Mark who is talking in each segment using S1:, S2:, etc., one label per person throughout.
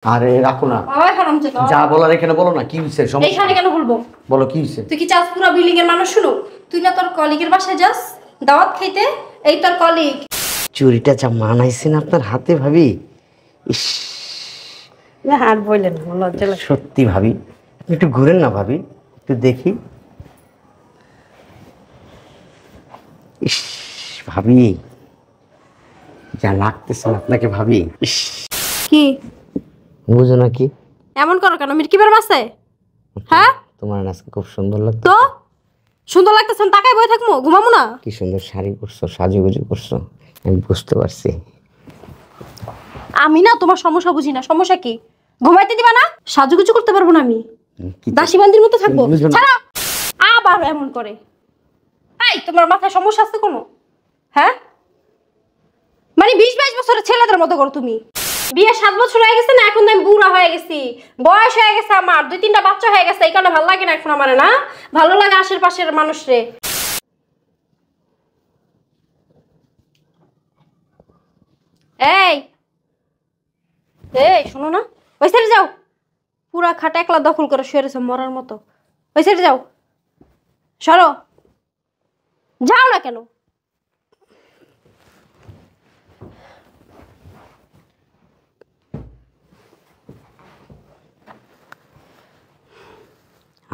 S1: আরে রাখো না,
S2: ওই হারামজাদা,
S1: যা বলার এখানে বলো না। কি হইছে?
S2: এইখানে কেন বলবো?
S1: বলো কি হইছে?
S2: তুই কি চাস পুরো বিল্ডিং এর মানুষ শুনুক? তুই না তোর কলিগের বাসায় যাস দাওয়াত খাইতে, এই তোর কলিগ।
S1: চুরিটা যা মানাইছেন আপনার হাতে ভাবি, ইস
S3: না আর বললেন না, লজ্জা লাগে।
S1: সত্যি ভাবি, আপনি একটু ঘুরেন না ভাবি, একটু দেখি। ইস ভাবি, যা লাগতেছে আপনাকে ভাবি, ইস
S2: কি
S1: বুঝো না কি?
S2: এমন করো কেন? মিরকিবার মাসে? হ্যাঁ,
S1: তোমার আজকে খুব সুন্দর লাগতো।
S2: তো সুন্দর লাগতেছে, তাকাই বই থাকবো, ঘুমাবো না?
S1: কি সুন্দর শাড়ি পরছো, সাজুগুজু করছো, আমি বুঝতে পারছি।
S2: আমি না তোমার সমস্যা বুঝি না। সমস্যা কি? ঘুমাইতে দিবা না? সাজুগুজু করতে পারবো না আমি?
S1: কি
S2: দাসী বান্দির মতো থাকবো?
S1: বুঝো না।
S2: ছাড়া। আবার এমন করে। এই তোমার মাথায় সমস্যা আছে কোনো? হ্যাঁ, মানে 20-22 বছরের ছেলেদের মতো করো তুমি। বিয়ে 7 বছর হয়ে গেছে না, এখন তো আমি বুড়া হয়ে গেছি, বয়স হয়ে গেছে আমার, 2-3টা বাচ্চা হয়ে গেছে, এই কারণে ভালো লাগে না এখন আমার। না ভালো লাগে আশেপাশের মানুষরে। এই এই শোনো না, ওই সাইডে যাও। পুরা খাট একলা দখল করে শুয়ে রয়েছে মরার মতো। ওই সাইডে যাও, সরো। যাও না কেন?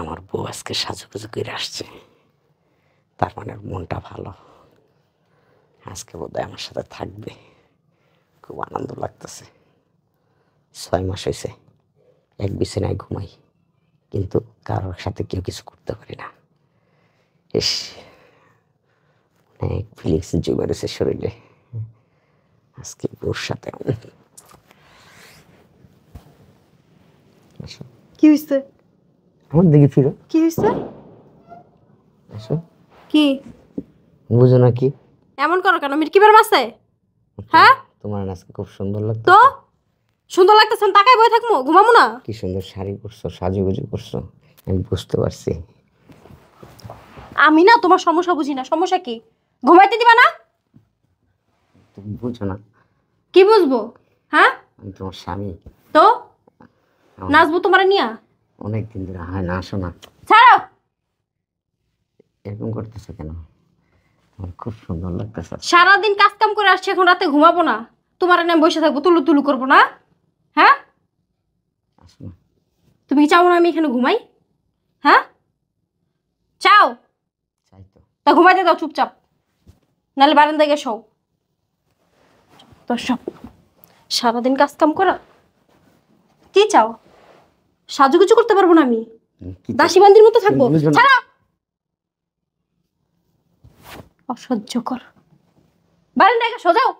S1: আমার বউ আজকে সাজুগুজু করে আসছে, তার মানে ওর মনটা ভালো, আজকে বোধহয় আমার সাথে থাকবে। খুব আনন্দ লাগতেছে। 6 মাস হয়েছে এক বিছানায় ঘুমাই, কিন্তু কারোর সাথে কেউ কিছু করতে পারি না। ইস, অনেক ফিলিংস জমে রয়েছে শরীরে, আজকে ওর সাথে। আসো,
S2: কি হইছে?
S1: আমার দিকে ফিরো।
S2: কি হইছে?
S1: আসো,
S2: কি
S1: বুঝো না কি?
S2: এমন করো কেন? মিরকিবার মাসে? হ্যাঁ,
S1: তোমার আজকে খুব সুন্দর লাগতো।
S2: তো সুন্দর লাগতেছে, তাকাই বই থাকবো, ঘুমাবো না?
S1: কি সুন্দর শাড়ি পরছো, সাজুগুজু করছো, আমি বুঝতে পারছি।
S2: আমি না তোমার সমস্যা বুঝি না। সমস্যা কি? ঘুমাইতে দিবা না?
S1: তুমি বুঝো না,
S2: কি বুঝবো? হ্যাঁ,
S1: আমি তোমার স্বামী।
S2: তো
S1: আমার
S2: নাচবো তোমার নিয়া?
S1: অনেকদিন ধরে হয় না, আসো না।
S2: ছাড়ো।
S1: এরকম করতেছো কেন? আমার খুব সুন্দর লাগতেছে।
S2: সারাদিন কাজ কাম করে আসছি, এখন রাতে ঘুমাবো না? তোমার নিয়ে বসে থাকবো, তুলু তুলু করবো না? হ্যাঁ,
S1: আসো না।
S2: তুমি কি চাও না আমি এখানে ঘুমাই? হ্যাঁ, চাও?
S1: চাই তো।
S2: তা ঘুমাইতে দাও চুপচাপ, নাহলে বারান্দায় গিয়ে শোও। তো সব সারাদিন কাজ কাম করা। কি চাও? সাজুগুজু করতে পারবো না আমি?
S1: কি চাই?
S2: দাসী বান্দির মতো থাকবো?
S1: তুমি বুঝো না।
S2: ছাড়া। অসহ্যকর। বারান্দায় গিয়ে সোজাও।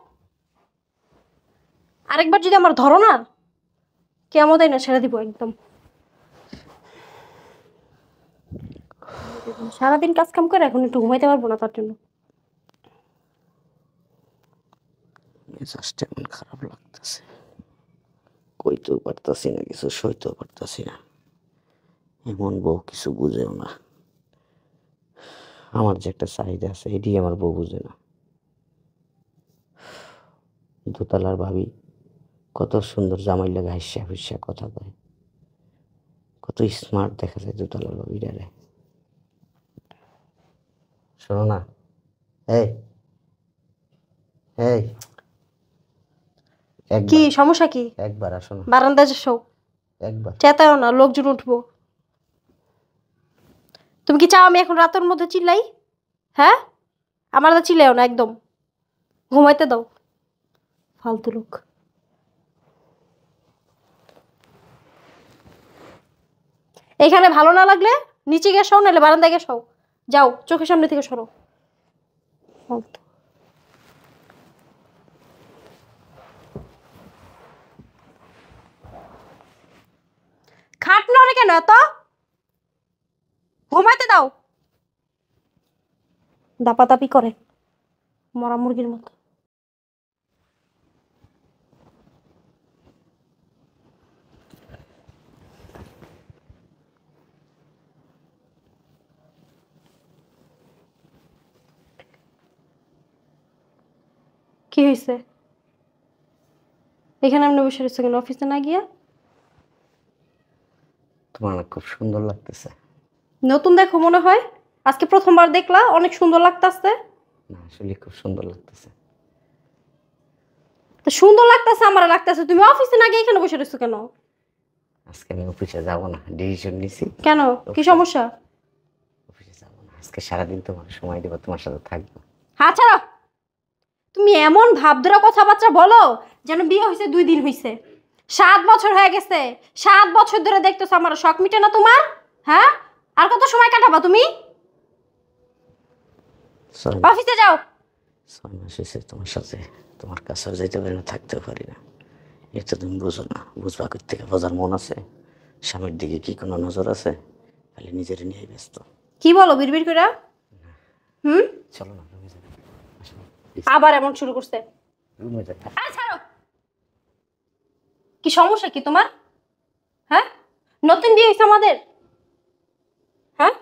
S2: আরেকবার যদি আমার ধরো না, কেমন তাই না ছেড়ে দিব একদম। সারাদিন কাজ কাম করে এখন একটু ঘুমাইতে পারবো না, তার জন্য।
S1: মেজাজটা এমন খারাপ লাগতেছে, কইতেও পারতাছি না, কিছু সইতেও পারতাছি না। এমন বউ কিছু বুঝেও না। আমার যে একটা চাহিদা আছে, এটি আমার বউ বুঝে না। দোতলার ভাবি কত সুন্দর, জামাই লাগা হাস্যা হুস্যা কথা কয়, কত স্মার্ট দেখা যায় দোতলার ভাবিটারে। শোনো না, এই এই
S2: কি
S1: একবার,
S2: সমস্যা কি?
S1: একবার আসো না,
S2: বারান্দায় যে শো,
S1: একবার।
S2: চেতাও না, লোকজন উঠবো। তুমি কি চাও আমি এখন রাতের মধ্যে চিল্লাই? হ্যাঁ, আমার তো চিল্লাও না একদম, ঘুমাইতে দাও। ফালতু লোক। এখানে ভালো না লাগলে নিচে গিয়ে শোও, নাহলে বারান্দায় গিয়ে শোও। যাও, চোখের সামনে থেকে সরো। ফালতু। খাট নড়ে কেন এত? ঘুমাইতে দাও। দাপাদাপি করে মরা মুরগির মতো। কি হয়েছে? এখানে আপনি বসে রয়েছে কেন? অফিসে না গিয়া?
S1: তোমার না খুব সুন্দর লাগতেছে।
S2: নতুন দেখো মনে হয়, আজকে প্রথমবার দেখলা, অনেক সুন্দর লাগতাছে।
S1: না আসলে খুব সুন্দর লাগতেছে।
S2: তো সুন্দর লাগতাছে আমার লাগতাছে, তুমি অফিসে না গিয়ে এখানে বসে রয়েছো কেন?
S1: আজকে আমি অফিসে যাব না, ডিসিশন নিছি।
S2: কেন, কি সমস্যা?
S1: অফিসে যাব না, আজকে সারাদিন তোমার সময় দেবো, তোমার সাথে থাকবো।
S2: হ্যাঁ ছাড়ো, তুমি এমন ভাব ধরা কথাবার্তা বলো যেন বিয়ে হয়েছে 2 দিন হয়েছে। 7 বছর হয়ে গেছে, 7 বছর ধরে দেখতেছো আমার শখ মিটে না তোমার? হ্যাঁ, আর কত সময় কাটাবা তুমি? অফিসে যাও।
S1: 6 মাস হয়েছে তোমার সাথে, তোমার কাছেও যেতে পারি না, থাকতেও পারি না। এটা তুমি বুঝো না, বুঝবা কই থেকে? বোঝার মন আছে? স্বামীর দিকে কি কোনো নজর আছে? খালি নিজের নিয়ে ব্যস্ত।
S2: কি বলো বিড়বিড় করে?
S1: চলো না রুমে যাই। আসো,
S2: আবার এমন শুরু করছে।
S1: রুমে যাই।
S2: আরে ছাড়ো, কি সমস্যা কি তোমার? হ্যাঁ, নতুন বিয়ে হয়েছে আমাদের। হ্যাঁ,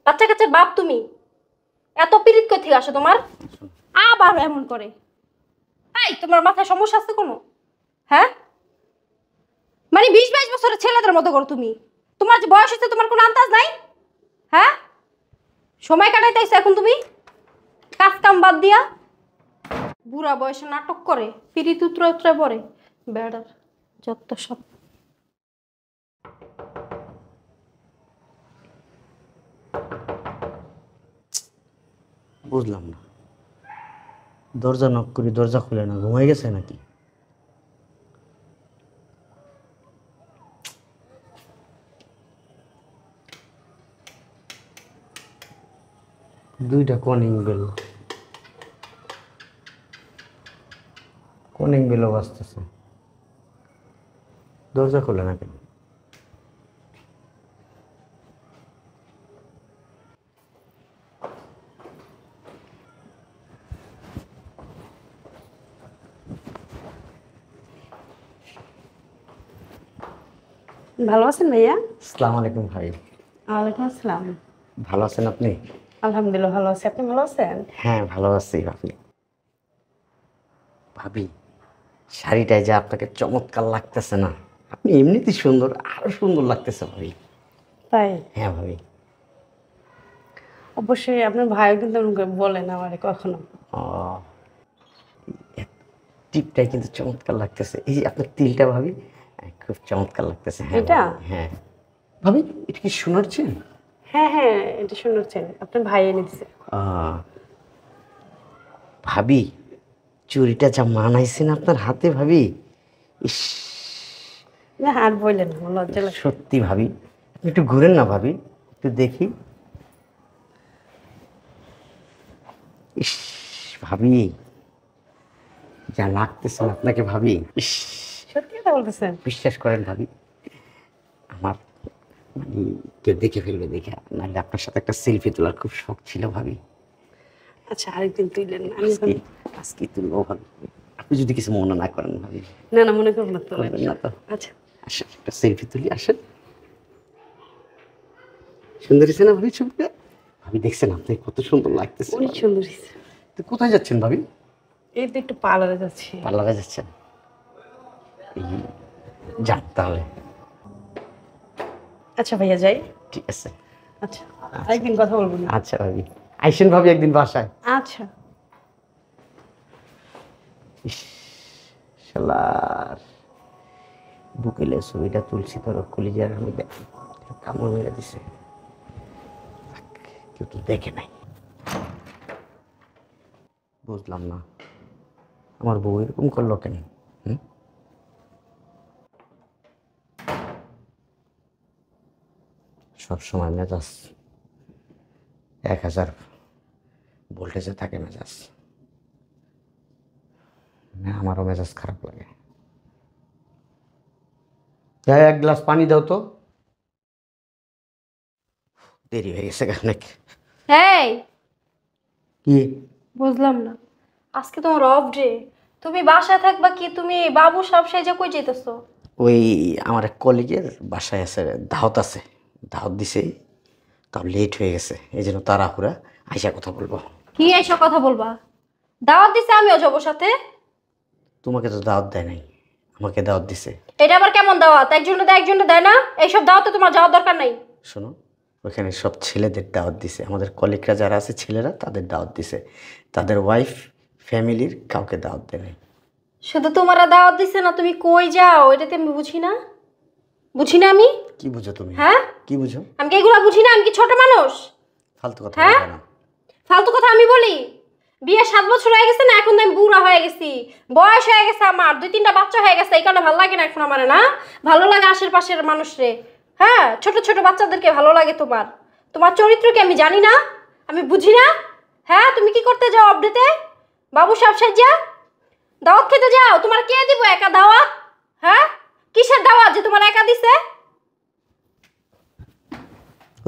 S2: বাচ্চা কাচ্চার বাপ তুমি, এত পীড়িত কই থেকে আসো তোমার? আবার এমন করে। এই তোমার মাথায় সমস্যা আছে কোনো? হ্যাঁ, মানে 20-22 বছরের ছেলেদের মতো করো তুমি। তোমার যে বয়স হচ্ছে তোমার কোনো আন্দাজ নাই? হ্যাঁ, সময় কাটাইতেছো এখন তুমি কাজ কাম বাদ দিয়া। বুড়া বয়সে নাটক করে, পিরিত উতরা উতরা পড়ে বেড়ার যত সব।
S1: বুঝলাম না, দরজা নক করি দরজা খুলে না, ঘুমাই গেছে নাকি? দুইটা কনিং বেলও বাজতেছে, দরজা খুলে না কেন?
S3: ভালো আছেন ভাইয়া?
S1: আসসালামু আলাইকুম ভাই।
S3: ওয়ালাইকুম আসসালাম।
S1: ভালো আছেন আপনি?
S3: আলহামদুলিল্লাহ ভালো আছি, আপনি ভালো আছেন?
S1: হ্যাঁ ভালো আছি ভাবি। ভাবি, শাড়িটায় যে আপনাকে চমৎকার লাগতেছে না? আপনি এমনিতেই সুন্দর, আরো সুন্দর লাগতেছে ভাবি।
S3: তাই?
S1: হ্যাঁ ভাবি।
S3: অবশ্যই আপনার ভাইও কিন্তু এমন করে বলেন আমারে কখনো।
S1: ও, টিপটাই কিন্তু চমৎকার লাগতেছে। এই যে আপনার তিলটা ভাবি, খুব চমৎকার লাগতেছে। হ্যাঁ
S3: এটা?
S1: ভাবি, হ্যাঁ ভাবি, এটা কি সোনার চেন?
S3: হ্যাঁ হ্যাঁ, এটা শুনেছেন, আপনার ভাই এনে দিছে।
S1: ভাবি, চুরিটা যা মানাইছেন আপনার হাতে ভাবি, ইস,
S3: না আর বললেন না, লজ্জা লাগে।
S1: সত্যি ভাবি। আপনি একটু ঘুরেন না ভাবি, একটু দেখি। ইস ভাবি, যা লাগতেছে আপনাকে ভাবি, ইস,
S3: সত্যি কথা বলতেছেন?
S1: বিশ্বাস করেন ভাবি, আমার মানে কেউ দেখে ফেলবে দেখে, নাহলে আপনার সাথে একটা সেলফি তোলার খুব শখ ছিল ভাবি।
S3: আচ্ছা আরেকদিন তুইলেন না, আমি
S1: আজকে আজকে তুলবো ভাবি, আপনি যদি কিছু মনে না করেন ভাবি।
S3: না না মনে করবো না, তোলেন
S1: করবেন না তো?
S3: আচ্ছা।
S1: আসেন একটা সেলফি তুলি, আসেন। সুন্দর হয়েছে না ভাবি ছবিটা? ভাবি দেখছেন আপনি কত সুন্দর লাগতেছে?
S3: অনেক সুন্দর হয়েছে।
S1: তো কোথায় যাচ্ছেন ভাবি?
S3: এই তো একটু পার্লারে যাচ্ছি।
S1: পার্লারে যাচ্ছেন? এই যান তাহলে।
S3: আচ্ছা ভাইয়া যাই।
S1: ঠিক আছে।
S3: আচ্ছা আরেকদিন কথা বলবো না।
S1: আচ্ছা ভাবি, আইসেন ভাবি একদিন বাসায়।
S3: আচ্ছা।
S1: ইস, শালার বুকেলে ছবিটা তুলছি তোর কলিজার, আমি কামড় মেরে দিছে, কেউ তো দেখে নাই। বুঝলাম না আমার বউ এরকম করলো কেন? সবসময় মেজাজ 1000 ভোল্টেজে থাকে মেজাজ, আমারও মেজাজ খারাপ লাগে। এক গ্লাস পানি দাও তো, দেরি হয়ে গেছে অনেক।
S2: এই
S1: কি?
S2: বুঝলাম না, আজকে তোমার অফ ডে, তুমি বাসায় থাকবা কি তুমি বাবু সব সেজে কই যেতেছো?
S1: ওই আমার এক কলিগের বাসায় আছে, দাওয়াত আছে, দাওয়াত দিছে, তাও লেট হয়ে গেছে, এই জন্য তাড়াহুড়া, আইসা কথা বলবো।
S2: কি এইসব কথা বলবা? দাওয়াত দিছে, আমিও যাবো সাথে।
S1: তোমাকে তো দাওয়াত দেয় নাই, আমাকে দাওয়াত দিছে।
S2: এটা আবার কেমন দাওয়াত? একজনে দেয় একজনে দেয় না? এইসব দাওয়াতে তোমার যাওয়ার দরকার নাই।
S1: শোনো, ওখানে সব ছেলেদের দাওয়াত দিছে, আমাদের কলিগরা যারা আছে ছেলেরা তাদের দাওয়াত দিছে, তাদের ওয়াইফ ফ্যামিলির কাউকে দাওয়াত দেয় নাই।
S2: শুধু তোমারা দাওয়াত দিছে না, তুমি কই যাও এটাতে আমি বুঝি না। বুঝি না আমি?
S1: কি বুঝো তুমি?
S2: হ্যাঁ,
S1: কি বুঝো?
S2: আমি কি এগুলা বুঝি না? আমি কি ছোট মানুষ?
S1: ফালতু কথা
S2: হ্যাঁ?
S1: বলবা না।
S2: ফালতু কথা আমি বলি? বিয়ে 7 বছর হয়ে গেছে না, এখন তো আমি বুড়া হয়ে গেছি, বয়স হয়ে গেছে আমার, 2-3টা বাচ্চা হয়ে গেছে, এই কারণে ভালো লাগে না এখন আমার। না ভালো লাগে আশেপাশের মানুষরে। হ্যাঁ, ছোট ছোট বাচ্চাদেরকে ভালো লাগে তোমার। তোমার চরিত্র কি আমি জানি না? আমি বুঝি না? হ্যাঁ, তুমি কি করতে যাও আপডেটে? বাবু সাহেব সাজ্জা দাওয়াত খেতে যাও, তোমার কে দিব একা দাওয়াত? হ্যাঁ, কিসের দাওয়াত যে তোমার একা দিছে?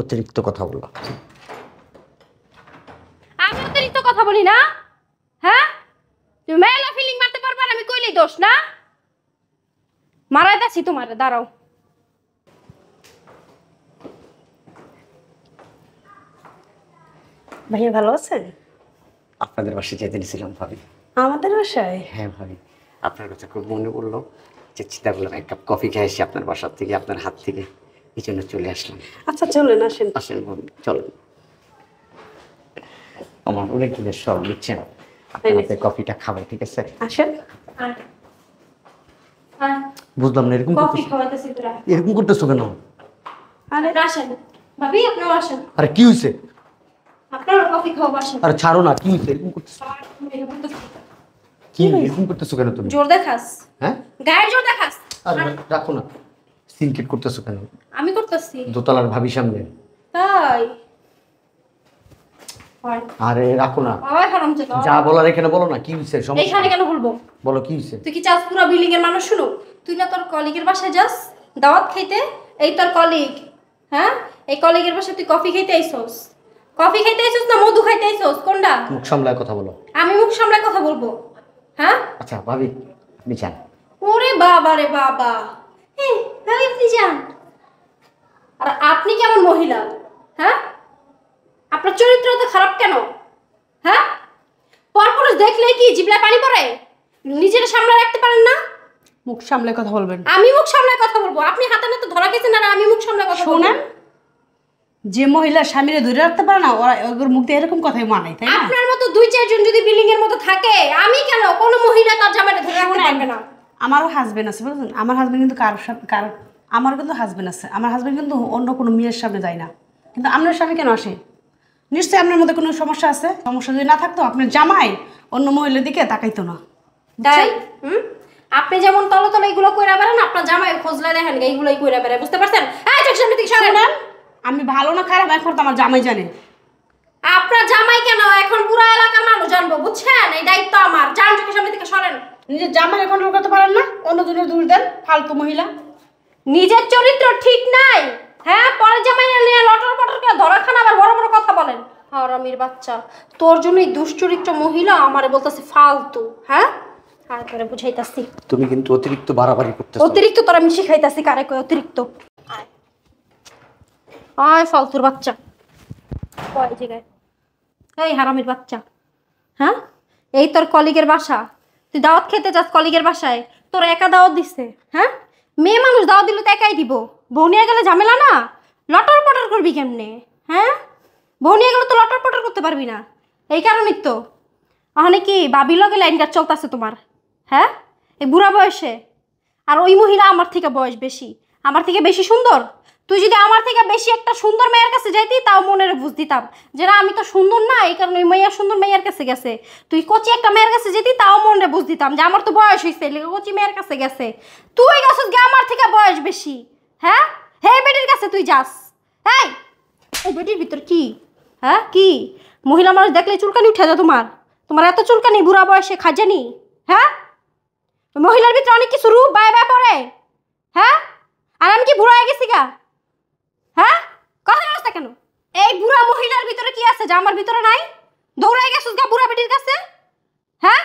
S1: অতিরিক্ত কথা বলবা।
S2: আমি অতিরিক্ত কথা বলি না? হ্যাঁ, তুমি মেলা ফিলিং মারতে পারবা না, আমি কইলেই দোষ না? মারাই দাছি তোমারে, দাঁড়াও।
S3: ভাইয়া ভালো আছে?
S1: আপনাদের বাসায় যেতে নিয়েছিলাম ভাবি।
S3: আমাদের বাসায়?
S1: হ্যাঁ ভাবি, আপনার কথা খুব মনে পড়লো, যে চিন্তা করলাম এক কাপ কফি খেয়ে আসি আপনার বাসার থেকে, আপনার হাত থেকে, এই জন্য চলে আসলাম।
S3: আচ্ছা চলেন, আসেন।
S1: আসেন ভাবি, চলেন। আমার অনেক দিনের সব দিচ্ছেন, আপনার হাতে কফিটা খাবো, ঠিক আছে?
S3: আসেন।
S1: বুঝলাম না, এরকম
S2: কফি
S1: করতেছো,
S2: খাওয়াইতেছি তোরা।
S1: এরকম করতেছো কেন?
S3: আরে
S2: আসেন ভাবি, আপনারা আসেন।
S1: আরে কি হয়েছে?
S2: আপনারা কফি খাওয়া আসেন।
S1: আরে ছাড়ো না, কি হয়েছে? এরকম করতেছো কি? এরকম করতেছো কেন তুমি?
S2: জোর দেখাস?
S1: হ্যাঁ,
S2: গায়ের জোর দেখাস?
S1: আরে রাখো না, সিনকেট করতেছো কেন
S2: আমি করতেছি
S1: দোতলার ভাবি সামনে?
S2: তাই? হয়
S1: আরে রাখো না,
S2: বাবা হারাম যেত।
S1: যা বলার এখানে বলো না। কি হয়েছে? সমস্যা
S2: এইখানে কেন বলবো?
S1: বলো, কি হয়েছে?
S2: তুই কি চাস পুরো বিল্ডিং এর মানুষ শুনুক? তুই না তোর কলিগের বাসায় যাস দাওয়াত খাইতে? এই তোর কলিগ, হ্যাঁ, এই কলিগের বাসায় তুই কফি খাইতে আইছস? কফি খাইতে আইছস না মধু খাইতে আইছস, কোনটা?
S1: মুখ সামলায় কথা বলো।
S2: আমি মুখ সামলায় কথা বলবো? হ্যাঁ,
S1: আচ্ছা ভাবি, আপনি যান।
S2: ওরে বাবা রে বাবা, হ্যাঁ ভাবি আপনি যান। আর আপনি কেমন মহিলা? হ্যাঁ, আপনার চরিত্র তো খারাপ কেন? হ্যাঁ, পরপুরুষ দেখলেই কি জিভলায় পানি পড়ে? নিজের সামনে রাখতে পারেন না?
S3: মুখ সামলে কথা বলবেন।
S2: আমি মুখ সামলায় কথা বলবো? আপনি হাতে নাতে ধরা গেছেন আর আমি মুখ সামলায় কথা বলবো?
S3: শোনেন, যে মহিলা স্বামীরে ধরে রাখতে পারে না, ওরা ওর মুখ দিয়ে এরকম কথাই মানায়, তাই না?
S2: আপনার মতো 2-4 জন যদি বিল্ডিং এর মতো থাকে, আমি কেন? কোনো মহিলা তার জামাইটা ধরে রাখতে পারবে না?
S3: আমারও হাজবেন্ড আছে, বুঝলেন? আমার হাজবেন্ড কিন্তু আমারও কিন্তু হাজবেন্ড আছে। আমার হাজবেন্ড কিন্তু অন্য কোনো মেয়ের সামনে যায় না, কিন্তু আপনার স্বামী কেন আসে? নিশ্চয়ই আপনার মধ্যে কোনো সমস্যা আছে। সমস্যা যদি না থাকতো আপনার জামাই অন্য মহিলার দিকে তাকাইতো না।
S2: তাই আপনি যেমন তলে তলে এগুলো কইরা বেড়ান, আপনার জামাই খোঁজলে দেখেন এইগুলোই কইরা বেড়ায়, বুঝতে পারছেন? এই চোখ সামনে থেকে সরেন।
S3: আমি ভালো না খারাপ এখন তো আমার জামাই জানে।
S2: আপনার জামাই কেন, এখন পুরো এলাকার মানুষ জানবো, বুঝছেন? এই দায়িত্ব আমার। যান, চোখের সামনে থেকে সরেন।
S3: নিজের জামাই কন্ট্রোল করতে পারেন না, অন্যজনের দূর দেন, ফালতু মহিলা।
S2: নিজের চরিত্র ঠিক নাই, হ্যাঁ, পরের জামাই নিয়ে লটর পটর করে ধরা খান, আবার বড় বড় কথা বলেন। হারামির বাচ্চা, তোর জন্য এই দুশ্চরিত্র মহিলা আমারে বলতেছে ফালতু। হ্যাঁ, আর করে বুঝাইতাছি।
S1: তুমি কিন্তু অতিরিক্ত বাড়াবাড়ি করতেছো।
S2: অতিরিক্ত তোর আমি শিখাইতাছি কারে কই অতিরিক্ত। আয় ফালতুর বাচ্চা, কয় জায়গায়? এই হারামির বাচ্চা, হ্যাঁ, এই তোর কলিগের বাসা, তুই দাওয়াত খেতে যাস কলিগের বাসায়, তোর একা দাওয়াত দিছে? হ্যাঁ, মেয়ে মানুষ দাওয়াত দিলে তো একাই দিব, বউ নিয়ে গেলে ঝামেলা না? লটর পটর করবি কেমনে? হ্যাঁ, বউ নিয়ে গেলে তো লটর পটর করতে পারবি না, এই কারণেই তো ওখানে কি বাবি লগে লাইন কাট চলতেছে তোমার? হ্যাঁ, এই বুড়া বয়সে। আর ওই মহিলা আমার থেকে বয়স বেশি, আমার থেকে বেশি সুন্দর। তুই যদি আমার থেকে বেশি একটা সুন্দর মেয়ের কাছে যাইতি, তাও মনের বুঝ দিতাম যে না, আমি তো সুন্দর না, এই কারণে ওই মেয়ের সুন্দর মেয়ের কাছে গেছে। তুই কচি একটা মেয়ের কাছে যেতি, তাও মনে বুঝ দিতাম যে আমার তো বয়স হয়েছে, কচি মেয়ের কাছে গেছে। তুই গেছিস গে আমার থেকে বয়স বেশি। হ্যাঁ, হে বেটির কাছে তুই যাস। এই এই বেটির ভিতর কি? হ্যাঁ, কি মহিলা মানুষ দেখলে চুলকানি উঠে যা তোমার? তোমার এত চুলকানি বুড়া বয়সে খাজানি? হ্যাঁ, মহিলার ভিতরে অনেক কিছু রূপ বায় বায় পড়ে। হ্যাঁ, আর আমি কি বুড়া হয়ে গেছি গা? হ্যাঁ, কথা বলছ কেন? এই বুড়া মহিলার ভিতরে কি আছে যা আমার ভিতরে নাই? দৌড়াই গেছিস গা বুড়া বেটির কাছে? হ্যাঁ,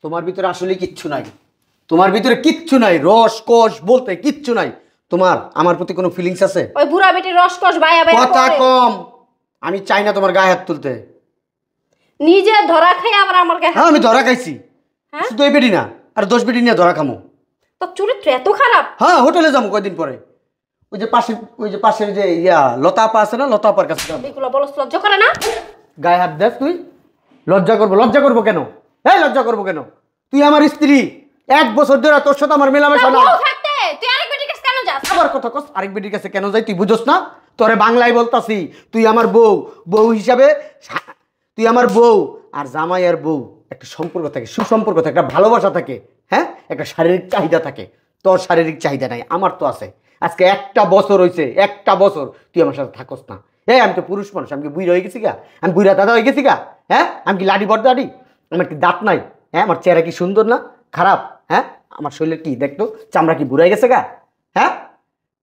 S1: তোমার ভিতরে আসলে কিচ্ছু নাই, তোমার ভিতরে কিচ্ছু নাই, রস কষ বলতে কিচ্ছু নাই। তোমার আমার প্রতি কোনো ফিলিংস আছে?
S2: ওই বুড়া বেটির রসকস বায়া বায়া
S1: কথা
S2: পড়ে।
S1: কম, আমি চাই না তোমার গায়ে হাত তুলতে।
S2: নিজে ধরা খাই আবার আমার গায়ে
S1: হ্যাঁ, আমি ধরা খাইছি,
S2: হ্যাঁ?
S1: শুধু এই বেটি না, আর 10 বেটি নিয়ে ধরা খামো।
S2: তোর চরিত্র এত খারাপ।
S4: হ্যাঁ হোটেলে যাবো কয়দিন পরে। ওই যে পাশের যে লতা আপা আছে না, লতা আপার কাছে যাবো।
S2: এগুলো বলস লজ্জা করে না?
S4: গায়ে হাত দেখ তুই। লজ্জা করবো কেন? হ্যাঁ লজ্জা করবো কেন? তুই আমার স্ত্রী, 1 বছর ধরে তোর সাথে আমার মেলামেশা না।
S2: বউ থাকতে তুই আরেক বেটির কাছে কেন যাস?
S4: আবার কথা কস, আরেক বেটির কাছে কেন যাই তুই বুঝোস না? তোরে বাংলায় বলতাছি, তুই আমার বউ হিসাবে তুই আমার বউ আর জামাই আর বউ একটা সম্পর্ক থাকে, সুসম্পর্ক থাকে, একটা ভালোবাসা থাকে, হ্যাঁ একটা শারীরিক চাহিদা থাকে। তোর শারীরিক চাহিদা নাই, আমার তো আছে। আজকে 1টা বছর হয়েছে, 1টা বছর তুই আমার সাথে থাকস না। আমি তো পুরুষ মানুষ, আমি কি বুড়া হয়ে গেছি গা? আমি বুড়া দাদা হয়ে গেছি গা? হ্যাঁ আমি কি লাডি বড় দাডি? আমার কি দাঁত নাই? হ্যাঁ আমার চেহারা কি সুন্দর না খারাপ? হ্যাঁ আমার শরীরে কি দেখতো, চামড়া কি বুড়াই গেছে গা? হ্যাঁ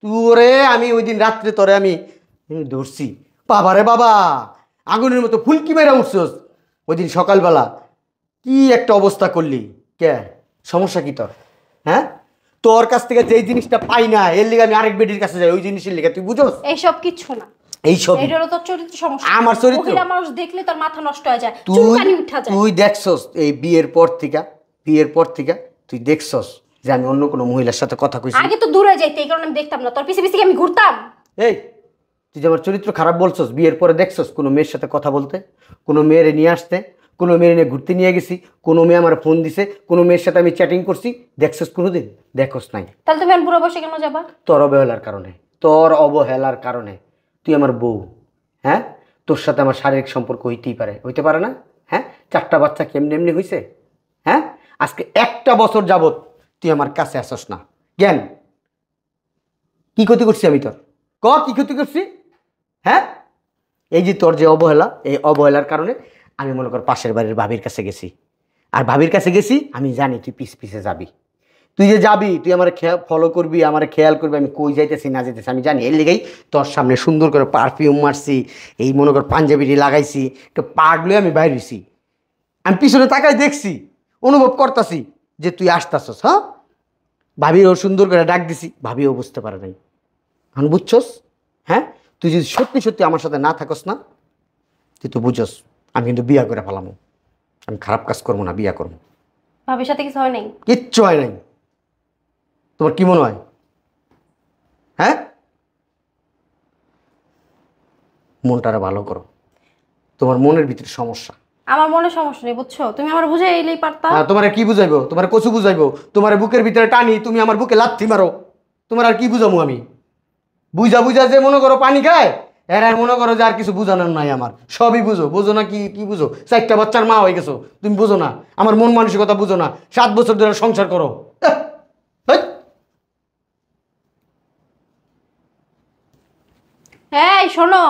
S4: তোরে আমি ওই দিন রাত্রে তোরে আমি ধরছি, বাবারে বাবা আগুনের মতো ফুলকি মেরা উঠছস। ওই দিন সকালবেলা কি একটা অবস্থা করলি, কে সমস্যা কি তোর? হ্যাঁ তোর কাছ থেকে যেই জিনিসটা পাই না এর লিগে আমি আরেক বেটির কাছে যাই, ওই জিনিসের লিগে তুই বুঝোস?
S2: এইসব কিচ্ছু না,
S4: এইসব
S2: এটা হলো তোর চরিত্র সমস্যা।
S4: আমার চরিত্র?
S2: মহিলা মানুষ দেখলে তোর মাথা নষ্ট হয়ে যায়,
S4: তুই
S2: চুলকানি উঠা যায়।
S4: তুই দেখছস এই বিয়ের পর থেকে তুই দেখছস যে আমি অন্য কোনো মহিলার সাথে কথা কইছি?
S2: আগে তো দূরে যাইতে, এই কারণে আমি দেখতাম না, তোর পিছে পিছে কি আমি ঘুরতাম?
S4: এই তুই যে আমার চরিত্র খারাপ বলছস, বিয়ের পরে দেখছস কোনো মেয়ের সাথে কথা বলতে, কোনো মেয়েরে নিয়ে আসতে, কোনো মেয়ের নিয়ে ঘুরতে নিয়ে গেছি, কোনো মেয়ে আমার ফোন দিছে, কোনো মেয়ের সাথে আমি চ্যাটিং করছি, দেখছস কোনোদিন? দেখছস নাই।
S2: তাহলে তুমি বুড়ো বসে কেন যাবা?
S4: তোর অবহেলার কারণে তুই আমার বউ, হ্যাঁ তোর সাথে আমার শারীরিক সম্পর্ক হইতে পারে না? হ্যাঁ 4টা বাচ্চা কেমনি এমনি হয়েছে? হ্যাঁ আজকে 1টা বছর যাবত তুই আমার কাছে আসস না। জ্ঞান কি ক্ষতি করছি আমি তোর? কি ক্ষতি করছি? হ্যাঁ এই যে তোর যে অবহেলা, এই অবহেলার কারণে আমি মনে কর পাশের বাড়ির ভাবির কাছে গেছি। আর ভাবির কাছে গেছি, আমি জানি তুই পিছে যাবি। তুই যে যাবি, তুই আমার ফলো করবি, আমার খেয়াল করবি আমি কই যাইতেছি না যাইতেছি আমি জানি। এর লেগেই তোর সামনে সুন্দর করে পারফিউম মারছি, এই মনে কর পাঞ্জাবিটি লাগাইছি, একটু পাগলে আমি বাইর হইছি। আমি পিছনে তাকাই দেখছি, অনুভব করতেছি যে তুই আসতেছস। হ্যাঁ ভাবিও সুন্দর করে ডাক দিছি, ভাবিও বুঝতে পারে নাই। এখন বুঝছস? হ্যাঁ তুই যদি সত্যি সত্যি আমার সাথে না থাকস না, তুই তো বুঝছস আমি কিন্তু বিয়া করে ফেলামো। আমি খারাপ কাজ করবো না, বিয়া করবো।
S2: ভাবির সাথে কিছু হয় নাই?
S4: কিচ্ছু হয় নাই। তোমার কি মনে হয়? হ্যাঁ মনটারে ভালো করো, তোমার মনের ভিতরে সমস্যা।
S2: আমার মনে সমস্যা নেই বুঝছো, তুমি আমার বুঝে এলেই পারতা।
S4: হ্যাঁ তোমার কি বুঝাইবো? তোমার কচু বুঝাইবো? তোমার বুকের ভিতরে টানি, তুমি আমার বুকে লাথি মারো, তোমার আর কি বুঝাবো আমি? বুঝা যে মনে করো পানি খায়, এর আর মনে করো যে আর কিছু বুঝানোর নাই আমার। সবই বুঝো না? কি বুঝো? 4টা বাচ্চার মা হয়ে গেছো, তুমি বুঝো না আমার মন মানসিকতা? বুঝো না? 7 বছর ধরে সংসার করো।
S2: এই শোনো,